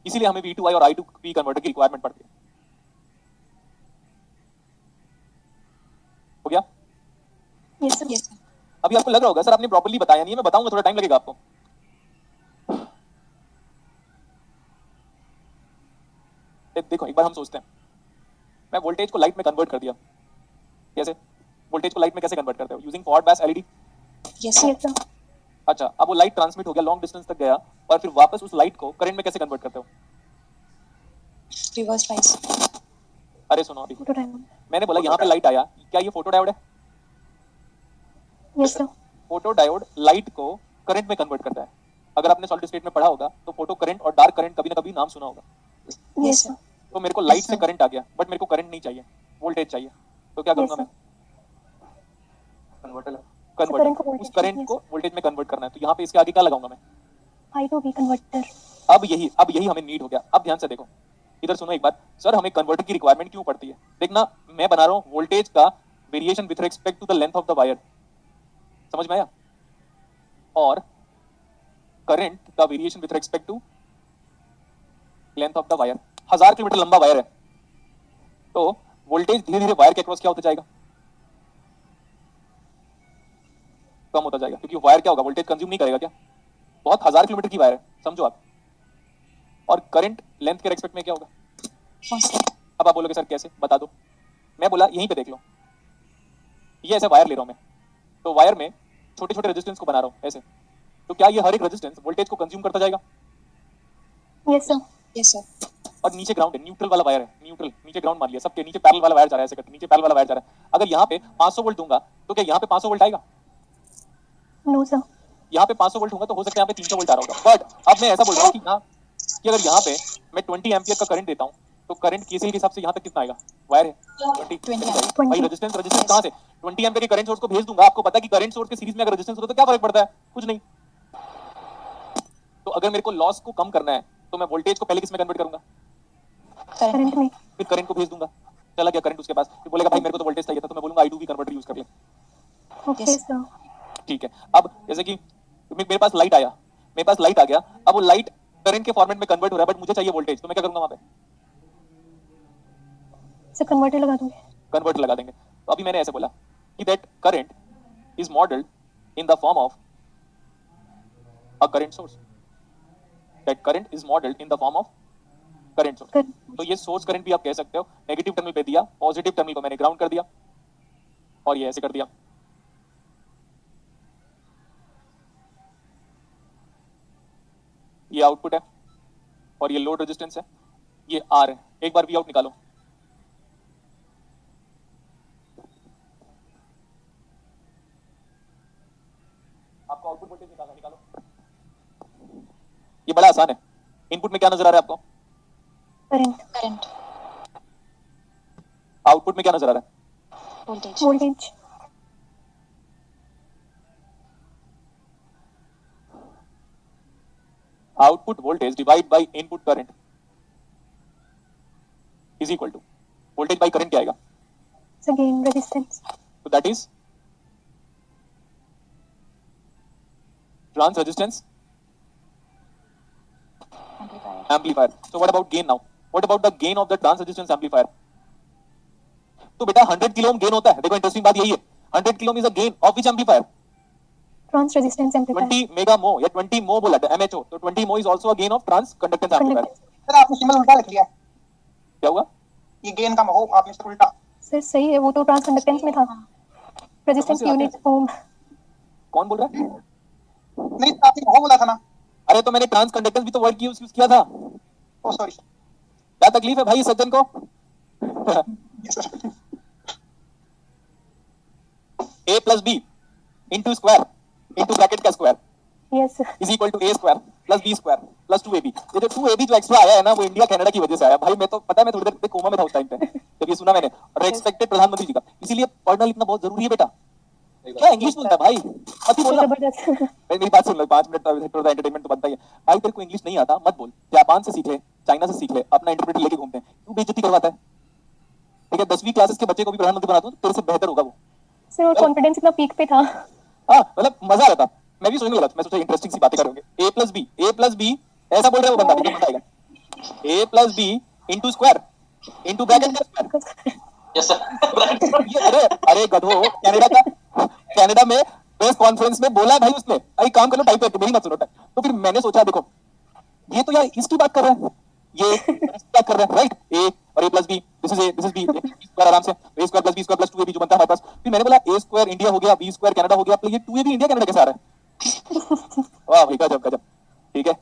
इसीलिए हमें V2I और I2P कन्वर्टर की रिक्वायरमेंट पड़ती है। हो गया? Yes sir. Yes, sir. अभी आपको लग रहा होगा सर आपने प्रॉपर्ली बताया नहीं है, मैं बताऊंगा थोड़ा टाइम लगेगा आपको। देखो एक बार हम सोचते हैं, मैं वोल्टेज को लाइट में कन्वर्ट कर दिया। कैसे? वोल्टेज को लाइट में कैसे कन्वर्ट करते हो? Using forward bias LED. Yes, sir. Yes sir. अच्छा, अब वो लाइट ट्रांसमिट हो गया, लॉन्ग डिस्टेंस तक गया, और फिर वापस उस लाइट को करंट में कैसे कन्वर्ट करते हो? Reverse bias. अरे सुनो अभी, फोटो डायोड। मैंने बोला यहाँ पे लाइट आया, क्या ये फोटो डायोड है? Yes sir. Photo diode light को करंट में कन्वर्ट करता है। अगर आपने सॉलिड स्टेट में पढ़ा होगा तो फोटो करंट और डार्क करंट कभी ना कभी नाम सुना होगा। Yes sir. तो मेरे को लाइट से करंट आ गया, बट मेरे को करंट नहीं चाहिए, वोल्टेज चाहिए, तो क्या करूंगा Yes, मैं? कन्वर्टर कन्वर्ट, current को उस voltage करंट में, को वोल्टेज में कन्वर्ट करना है, तो यहाँ पे इसके आगे क्या लगाऊंगा मैं? I2V converter. अब यही हमें नीड हो गया। अब ध्यान से देखो, इधर सुनो एक बात, सर हमें कन्वर्टर की रिक्वायरमेंट क्यों पड़ती है? देखना, मैं बना रहा हूँ वोल्टेज का variation with respect to the length of the wire, समझ में आया? और करंट का variation with respect to length of the wire. 1000 kilometre लंबा वायर है, तो वोल्टेज धीरे धीरे वायर के अक्रॉस क्या होता जाएगा? कम होता जाएगा, क्योंकि वायर क्या होगा, वोल्टेज कंज्यूम नहीं करेगा क्या? बहुत 1000 किलोमीटर की वायर है, समझो आप। और करंट लेंथ के रेस्पेक्ट में क्या होगा? Constant. अब आप बोलोगे सर कैसे, बता दो। मैं बोला यहीं पे देख लो, ये ऐसे वायर ले रहा हूं मैं, तो वायर में छोटे छोटे रेजिस्टेंस को बना रहा हूं ऐसे, तो क्या ये हर एक रेजिस्टेंस वोल्टेज को कंज्यूम करता जाएगा? Yes sir. Yes, sir. और नीचे ग्राउंड है, न्यूट्रल वाला वायर है, न्यूट्रल नीचे ग्राउंड मान लिया, सबके नीचे पैरेलल वाला वायर जा रहा है, ऐसे करके नीचे पैरेलल वाला वायर जा रहा है। अगर यहाँ पे 500 वोल्ट दूंगा तो क्या यहाँ पे 500 वोल्ट आएगा? No sir. यहाँ पे 500 वोल्ट होगा तो हो सकता है यहाँ पे 300 वोल्ट आ रहा होगा। बट अब मैं ऐसा बोल रहा हूँ कि यहाँ, कि अगर यहाँ पे मैं 20 एम्पियर का करंट देता हूँ तो करंट केसीएल के हिसाब से यहाँ तक कितना आएगा? वायर है 20 भाई, रेजिस्टेंस कहाँ से 20 एम्पियर के करंट सोर्स को भेज दूंगा। आपको पता है कि करंट सोर्स के सीरीज में अगर रेजिस्टेंस होता है तो क्या फर्क पड़ता है? कुछ नहीं। तो अगर मेरे को लॉस को कम करना है तो मैं वोल्टेज को पहले किस में कन्वर्ट करूंगा? Current. करंट में। फिर करंट को भेज दूंगा, चला गया करंट उसके पास, फिर बोलेगा भाई मेरे को तो वोल्टेज चाहिए था, तो मैं बोलूंगा I2V कन्वर्टर यूज कर ले। Okay Yes. सर। ठीक है, अब जैसे कि मेरे पास लाइट आया, मेरे पास लाइट आ गया, अब वो लाइट करंट के फॉर्मेट में कन्वर्ट हो रहा है, बट मुझे चाहिए वोल्टेज, तो मैं क्या करूंगा? वहां पे सर कन्वर्टर लगा दूंगे। कन्वर्टर लगा देंगे। तो अभी मैंने ऐसे बोला कि that current is modelled in the form of a current source, that current is modelled in the form of current source. तो ये सोर्स करंट भी आप कह सकते हो। नेगेटिव टर्मिनल पे दिया, पॉजिटिव टर्मिनल को मैंने ग्राउंड कर दिया, और ये ऐसे कर दिया। ये आउटपुट है और ये लोड रेजिस्टेंस है, ये आर है। एक बार वी आउट निकालो, आपको आउटपुट वोल्टेज निकालो। ये बड़ा आसान है। इनपुट में क्या नजर आ रहा है आपको? करंट। Current. आउटपुट में क्या नजर आ रहा है? Voltage. Voltage. Output voltage divide by input current is equal to voltage by current क्या आएगा? Sir gain resistance. तो that is trans resistance Amplifier. amplifier. So what about gain now? What about the gain of the trans resistance amplifier? तो बेटा 100 kilo ओम gain होता है। देखो interesting बात यही है, 100 kilo ohm is a gain of which amplifier? Trans resistance amplifier. 20 mega mho या 20 मो बोला था, MHO, तो 20 mho is also a gain of trans conductance amplifier. Sir आपने सिंबल उल्टा लिख लिया है। क्या हुआ? ये गेन का हो आपने सर उल्टा। सर सही है, वो तो ट्रांस कंडक्टेंस में था। रेजिस्टेंस की यूनिट ओम। कौन बोल रहा है? नहीं सर आपने हो बोला था ना। अरे तो मैंने ट्रांस कंडक्टेंस भी तो वर्ड यूज किया था। Oh sorry. क्या तकलीफ है भाई सज्जन को? Yes sir. A plus B into square into bracket का square yes sir. is equal to A square। Plus B square plus 2ab। ये जो 2ab जो एक्स्ट्रा आया है ना, वो इंडिया कनाडा की वजह से आया भाई। मैं तो पता है, मैं थोड़ी देर कोमा में था उस टाइम पे जब ये सुना मैंने, और रेस्पेक्टेड प्रधानमंत्री जी का। इसीलिए पढ़ना लिखना बहुत जरूरी है बेटा। क्या इंग्लिश बोलता है भाई, मत ही बोलना। जबरदस्त। मेरी बात सुन लो, 5 मिनट थोड़ा एंटरटेनमेंट तो बनता ही है भाई। तेरे को इंग्लिश नहीं आता मत बोल, जापान से सीख ले, चाइना से सीख ले, अपना इंटरप्रेटर लेके घूमते हैं, क्यों बेइज्जती करवाता है? ठीक है, 10वीं क्लासेस के बच्चे को भी प्रधानमंत्री बना दूं तो तेरे से बेहतर होगा वो। सर वो कॉन्फिडेंस इतना पीक पे था। हाँ मतलब मजा आ रहा था, मैं भी सोचने लगा था, मैं सोचा इंटरेस्टिंग सी बातें करेंगे। a प्लस बी ऐसा बोल रहा है वो बंदा, मुझे मजा आएगा। a plus B into square into bracket का स्क्वायर। Yes sir. ये अरे गधो, कनाडा में प्रेस कॉन्फ्रेंस में बोला है भाई उसने, अरे काम कर लो टाइप करके, मेरी मत सुनो। तो फिर मैंने सोचा देखो, ये तो यार इसकी बात कर रहा है, ये इसकी बात कर रहा है, राइट? ए और a plus B, this is B square, आराम से a square plus b square plus 2ab जो बनता है हमारे पास। फिर मैंने बोला a स्क्वायर इंडिया हो गया, b स्क्वायर कनाडा हो गया, तो ये 2ab इंडिया कनाडा कैसे आ रहा है? वाह भाई गजब गजब। ठीक है,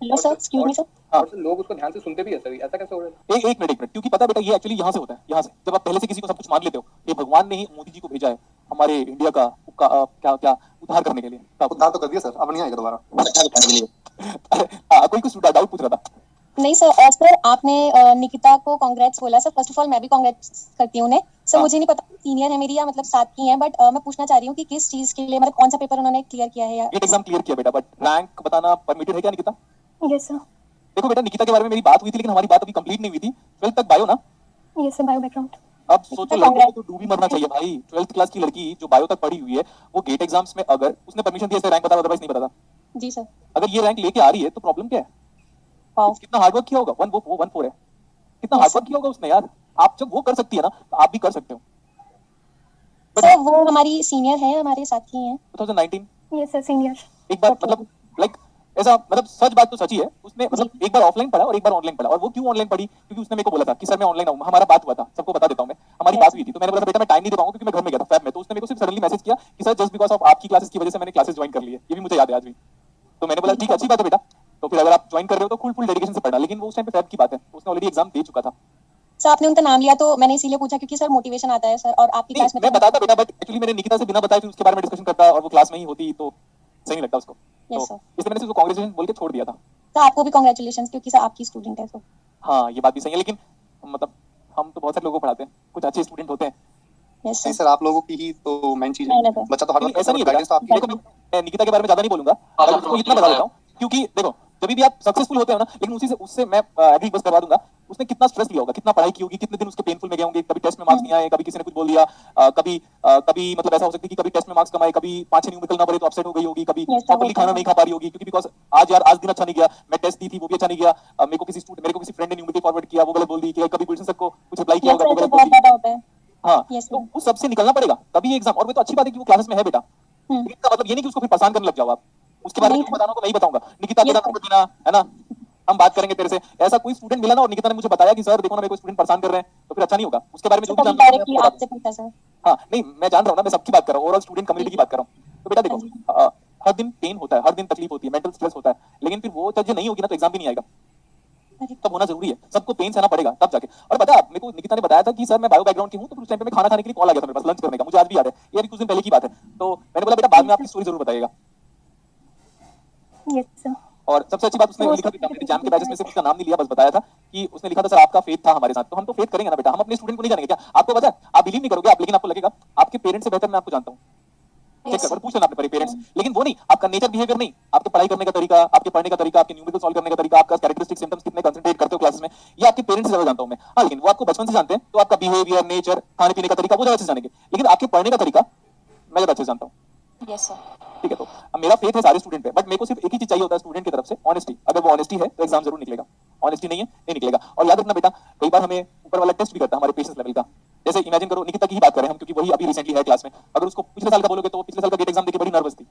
hello sir, excuse me sir. हाँ। और लोग उसको ध्यान से सुनते भी है सर, ऐसा कैसे हो रहा है? एक मिनट, क्योंकि पता है बेटा, ये एक्चुअली यहाँ से होता है, यहाँ से जब आप पहले से किसी को सब कुछ मान लेते हो, ये भगवान ने ही मोदी जी को भेजा है हमारे इंडिया का क्या क्या उद्धार करने के लिए। उद्धार तो कर दिया सर, अब नहीं आएगा दोबारा। अच्छा दिखाने के लिए। कोई कुछ डाउट पूछ रहा था? नहीं सर, सर आपने निकिता को कांग्रेट्स बोला सर। फर्स्ट ऑफ ऑल मैं भी कांग्रेट्स करती हूँ उन्हें सर। हाँ। मुझे नहीं पता सीनियर है मेरी या मतलब साथ की है, बट मैं पूछना चाह रही हूँ कि किस चीज के लिए, मतलब कौन सा पेपर उन्होंने क्लियर किया है या गेट एग्जाम क्लियर किया बेटा, बट रैंक बताना परमिटेड है क्या निकिता? Yes sir. देखो बेटा, निकिता के बारे में मेरी बात हुई थी, लेकिन हमारी बात अभी कंप्लीट नहीं हुई थी। 12th तक बायो ना? Yes sir, bio background. अब सोचो, लड़कों को तो डूबी मरना चाहिए भाई। 12th क्लास की लड़की जो बायो तक पढ़ी हुई है, वो गेट एग्जाम्स में अगर उसने परमिशन दिया इससे रैंक बता, अदरवाइज नहीं बताता। जी सर। अगर ये रैंक लेके आ रही है तो प्रॉब्लम क्या है? वाओ। कितना हार्डवर्क किया होगा, 114 है, कितना हार्डवर्क किया होगा उसने यार। आप जब वो कर सकती है ना, तो आप भी कर सकते हो। सर वो हमारी सीनियर है, हमारे साथ की हैं। 2019 यस सर, सीनियर। एक बार मतलब लाइक ऐसा, मतलब सच बात तो सच ही है, उसने मतलब एक बार ऑफलाइन पढ़ा और एक बार ऑनलाइन पढ़ा। और वो क्यों ऑनलाइन पढ़ी? क्योंकि उसने मेरे को बोला था कि सर मैं ऑनलाइन आऊंगा। हमारा बात हुआ था, सबको बता देता हूं मैं, हमारी बात हुई थी। तो मैंने बोला बेटा मैं टाइम नहीं दे पाऊंगा क्योंकि मैं घर में गया था फैब में। तो उसने मेरे को सिर्फ सडनली मैसेज किया कि सर जस्ट बिकॉज ऑफ आपकी क्लासेस की वजह से मैंने क्लासेस ज्वाइन कर ली है। ये भी मुझे याद है आज भी। तो मैंने बोला ठीक है, अच्छी बात है बेटा। तो फिर अगर आप ज्वाइन कर रहे हो तो फुल डेडिकेशन से पढ़ना। लेकिन वो उस टाइम पे फैब की बात है, उसने ऑलरेडी एग्जाम दे चुका था। सर आपने उनका नाम लिया तो मैंने इसीलिए पूछा क्योंकि सर मोटिवेशन आता है सर, और आपकी क्लास में मैं बताता बेटा, बट एक्चुअली मैंने निकिता से बिना बताए फिर उसके बारे में डिस्कशन करता और वो क्लास में ही होती तो सही नहीं लगता उसको। Yes, तो sir. इसलिए मैंने उसको कांग्रेचुलेशन बोल के छोड़ दिया था। सर आपको भी कांग्रेचुलेशन क्योंकि सर आपकी स्टूडेंट है सर। हाँ ये बात भी सही है, लेकिन मतलब हम तो बहुत सारे लोगों को पढ़ाते हैं, कुछ अच्छे स्टूडेंट होते हैं। यस नहीं सर। सर, आप लोगों की ही तो मेन चीज नहीं, है। नहीं, बच्चा तो हार्ड वर्क ऐसा करता नहीं है, है गाइडेंस तो आपकी। देखो, मैं निकिता के बारे में ज्यादा नहीं बोलूंगा, मैं उसको इतना बता देता हूँ क्योंकि देखो जब भी आप सक्सेसफुल होते हो ना, लेकिन उसी से उससे मैं एग्री बस करवा दूंगा, उसने कितना स्ट्रेस लिया होगा, कितना पढ़ाई की होगी, कितने दिन उसके पेनफुल में गए होंगे। कभी टेस्ट में मार्क्स नहीं आए, कभी किसी ने कुछ बोल दिया, कभी मतलब ऐसा हो सकता है कि कभी टेस्ट में मार्क्स कम आए, कभी 5-6 न्यूमेरिकल ना पड़े तो अपसेट हो गई होगी, कभी Yes, sir, प्रॉपर्ली वो खाना तो नहीं खा पा रही होगी क्योंकि बिकॉज आज दिन अच्छा नहीं गया, मैं टेस्ट दी थी वो भी अच्छा नहीं गया, मेरे को किसी फ्रेंड ने न्यूमेरिकल फॉरवर्ड किया, वो गलत बोल दी, कभी क्वेश्चन सर को कुछ रिप्लाई किया यस होगा, सर, वो तो गलत बोल बहुत दी। ज्यादा होता है। हाँ Yes, तो sir. उस सबसे निकलना पड़ेगा तभी एग्जाम। और वो तो अच्छी बात है कि वो क्लासेस में है बेटा, लेकिन इसका मतलब ये नहीं कि उसको फिर परेशान करने लग जाओ आप। उसके बारे में नहीं, बताना तो मैं ही बताऊंगा, निकिता Yes, तेरा sir. नंबर देना है ना, हम बात करेंगे तेरे से। ऐसा कोई स्टूडेंट मिला ना और निकिता ने मुझे बताया कि सर देखो ना मेरे को स्टूडेंट परेशान कर रहे हैं, तो फिर अच्छा नहीं होगा। उसके बारे में जो भी कभी जानता हूं मैं डायरेक्टली आपको बता आपसे पूछा सर। दूं। हाँ नहीं, मैं जान रहा हूँ ना, मैं सबकी बात कर रहा हूँ, ओवरऑल स्टूडेंट कम्युनिटी की बात कर रहा हूँ। तो बेटा देखो, हर दिन पेन होता है, हर दिन तकलीफ होती है, मेंटल स्ट्रेस होता है, लेकिन फिर वो चीजें नहीं होगी ना तो एग्जाम भी नहीं आएगा। तब होना जरूरी है, सबको पेन सहना पड़ेगा तब जाके। और पता है मेरे को निकिता ने बताया था कि सर मैं बायो बैकग्राउंड की हूँ, तो फिर उस टाइम पे मैं खाना खाने के लिए कॉल आ गया था मेरे पास लंच करने का, मुझे आज भी याद है, ये अभी कुछ दिन पहले की बात है। तो मैंने बोला बेटा बाद में आपकी स्टोरी जरूर बताइएगा। Yes sir. और सबसे अच्छी बात उसने वो लिखा सब था, मैंने एग्जाम के बैचेस में से उसका नाम नहीं लिया, बस बताया था कि उसने लिखा था सर आपका फेथ था हमारे साथ। तो हम तो फेथ करेंगे ना बेटा, हम अपने स्टूडेंट को नहीं जानेंगे क्या? आपको पता है, आप बिलीव नहीं करोगे आप, लेकिन आपको लगेगा आपके पेरेंट्स से बेहतर मैं आपको जानता हूँ। चेक कर पूछ लेना अपने पेरेंट्स। लेकिन वो नहीं, आपका नेचर बिहेवियर नहीं, आपके पढ़ाई करने का तरीका, आपके पढ़ने का तरीका, आपके न्यूमेरिकल सॉल्व करने का तरीका, आपका कैरेक्टरिस्टिक सिम्टम्स कितने कंसंट्रेट करते हो क्लासेस में, ये आपके पेरेंट्स से ज्यादा जानता हूं मैं। हाँ लेकिन वो आपको बचपन से जानते हैं, तो आपका बिहेवियर, नेचर, खाने पीने का तरीका वो ज्यादा अच्छे से जानेंगे, लेकिन आपके पढ़ने का तरीका मैं ज्यादा अच्छे से जानता हूँ। Yes sir. ठीक है, तो अब मेरा फेथ है सारे स्टूडेंट पे, बट मेरे को सिर्फ एक ही चीज चाहिए होता है स्टूडेंट की तरफ से, ऑनेस्टी। अगर वो ऑनेस्टी है तो एग्जाम जरूर निकलेगा, ऑनेस्टी नहीं है नहीं निकलेगा। और याद रखना बेटा, कई बार हमें ऊपर वाला टेस्ट भी करता है हमारे पेशेंस लेवल का। जैसे इमेजिन करो, निकिता की ही बात करें हम, क्योंकि वही अभी रिसेंटली है क्लास में। अगर उसको पिछले साल का बोलोगे तो वो पिछले साल का गेट एग्जाम देके बड़ी नर्वस थी,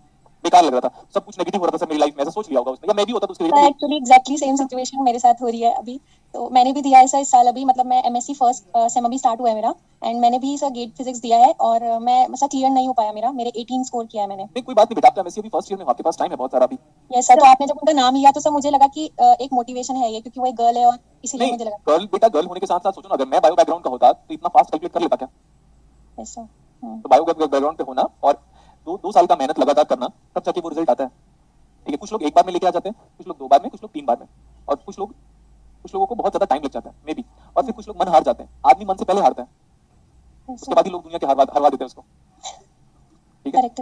बेकार लग रहा था, सब कुछ नेगेटिव हो रहा था सर मेरी लाइफ में, ऐसा सोच लिया होगा उसने, या मैं भी होता तो उसके सर लिए। एक्चुअली एग्जैक्टली सेम सिचुएशन मेरे साथ हो रही है अभी। तो मैंने भी दिया है सर इस साल अभी, मतलब मैं एमएससी फर्स्ट सेम अभी स्टार्ट हुआ है मेरा, एंड मैंने भी सर गेट फिजिक्स दिया है और मैं मतलब क्लियर नहीं हो पाया मेरा, मेरे 18 स्कोर किया है मैंने। नहीं कोई बात नहीं बेटा, आपका एमएससी अभी फर्स्ट ईयर में, आपके पास टाइम है बहुत सारा अभी। Yes sir. तो आपने जब उनका नाम लिया तो सर मुझे लगा कि एक मोटिवेशन है ये, क्योंकि वो एक गर्ल है और इसीलिए मुझे नहीं लगा। गर्ल बेटा, गर्ल होने के साथ साथ सोचो ना, अगर मैं बायो बैकग्राउंड का होता तो इतना फास्ट कैलकुलेट कर लेता क्या? Yes sir. तो बायो बैकग्राउंड पे होना और 2 साल का मेहनत लगातार करना, तब जाके वो रिजल्ट आता है। ठीक है, कुछ लोग एक बार में लेके आ जाते हैं, कुछ कुछ लोग 2 बार में, कुछ लोग 3 बार में, और कुछ लोगों को बहुत ज्यादा टाइम लग जाता है मे बी, और फिर कुछ लोग मन हार जाते हैं। आदमी मन से पहले हारता है, उसके बाद ही लोग दुनिया के हरवा देते हैं उसको। ठीक है, करेक्ट।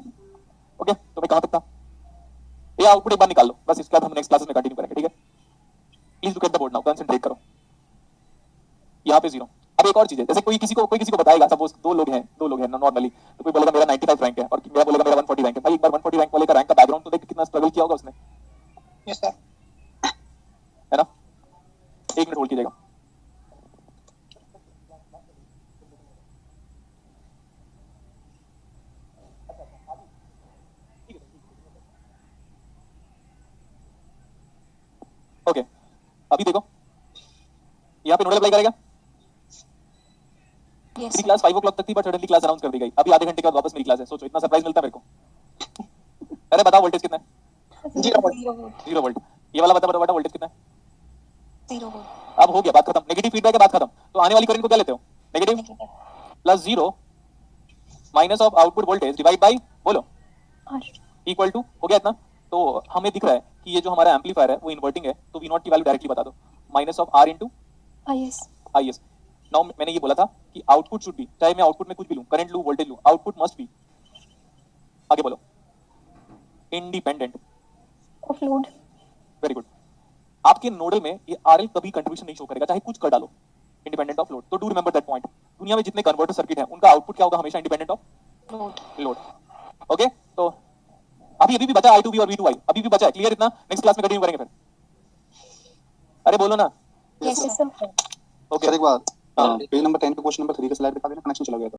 ओके, तो मैं कहां तक था? ये आउटपुट एक बार निकाल लो, बस इसके बाद हम नेक्स्ट क्लासेस में कंटिन्यू करेंगे। ठीक है, please look at the board now, concentrate करो। यहाँ पे 0। अब एक और चीज है, जैसे कोई किसी को बताएगा, सपोज दो लोग हैं नॉर्मली, तो कोई बोलेगा मेरा 95 रैंक है और मेरा बोलेगा मेरा 140 रैंक है। भाई एक बार 140 रैंक वाले का रैंक का बैकग्राउंड तो देख, कितना स्ट्रगल किया होगा उसने, यस सर। है ना? 1 मिनट होल्ड कीजिएगा। ओके, अभी देखो यहाँ पे नोडल अप्लाई करेगा। मेरी क्लास 5 o'clock तक थी, बट सडनली क्लास अनाउंस कर दी गई। अभी आधे घंटे के बाद वापस मेरी क्लास है। सोचो इतना सरप्राइज मिलता है मेरे को। अरे बताओ वोल्टेज कितना है? 0 वोल्ट। ये वाला बता वोल्टेज कितना है? 0 वोल्ट। अब हो गया, बात खत्म। नेगेटिव फीडबैक है, बात खत्म। तो आने वाली करंट को क्या लेते हो? Negative plus 0 minus of output voltage divide by, बोलो, इक्वल टू, हो गया इतना। तो हमें दिख रहा है कि ये जो हमारा एम्पलीफायर है वो इन्वर्टिंग है, तो V0 की वैल्यू डायरेक्टली बता दो, minus of R into IS। Now मैंने ये बोला था कि आउटपुट शुड बी, चाहे मैं आउटपुट में कुछ भी लूं, करंट लूं, वोल्टेज लूं, आउटपुट मस्ट बी, आगे बोलो, independent of load. Very good. आपके नोडल में ये RL कभी कंट्रीब्यूशन नहीं शो करेगा, चाहे कुछ कर डालो, इंडिपेंडेंट ऑफ लोड। तो डू रिमेंबर दैट पॉइंट। दुनिया में जितने कन्वर्टर सर्किट है उनका आउटपुट क्या होगा? हमेशा इंडिपेंडेंट ऑफ लोड। ओके, तो अभी भी बचा I2V और V2I, अभी भी बचा है। क्लियर इतना? नेक्स्ट क्लास में कंटिन्यू करेंगे फिर। अरे बोलो ना। Yes sir. ओके, सर एक बार पेज नंबर 10 पे क्वेश्चन नंबर 3 का स्लाइड दिखा देना, कनेक्शन चला गया था।